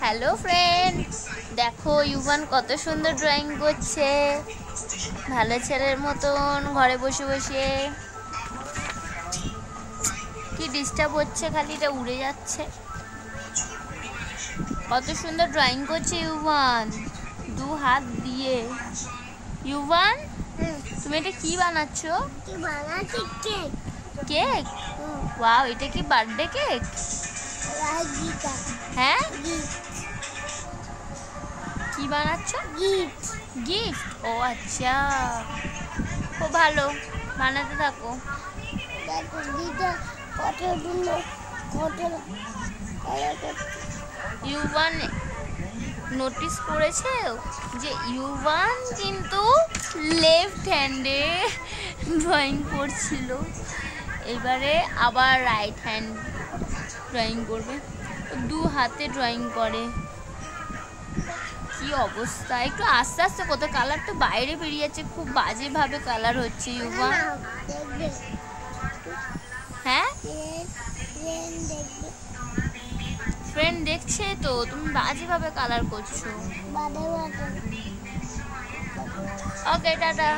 Hello friend, দেখো ইউভান কত সুন্দর ড্রয়িং করছে, ভালো ছেলের মতন ঘরে বসে বসে। কি ডিস্টার্ব হচ্ছে, খালি এটা উড়ে যাচ্ছে। কত সুন্দর ড্রয়িং করছে ইউভান, দু হাত দিয়ে। ইউভান, তুমি এটা কি বানাচ্ছো? কেক। কেক? ওয়াও, এটা কি বার্থডে কেক? হ্যাঁ, কি বানাচ্ছো? গিফট। গিফট? ও আচ্ছা, খুব ভালো, বানাতে থাকো। দেখো দিদা কতগুলো কত ইউভান নোটিস করেছে যে ইউভান কিন্তু লেফট হ্যান্ডে ড্রয়িং করছিল, এবারে আবার রাইট হ্যান্ড ড্রয়িং করবে, দু হাতে ড্রয়িং করে। কি অবস্থা, একটু আস্তে আস্তে, কত কালারটা বাইরে বেরিয়ে যাচ্ছে, খুব বাজেভাবে কালার হচ্ছে ইউভান। হ্যাঁ, ফ্রেন্ড দেখছে তো তুমি বাজেভাবে কালার করছো। ওকে, টাটা।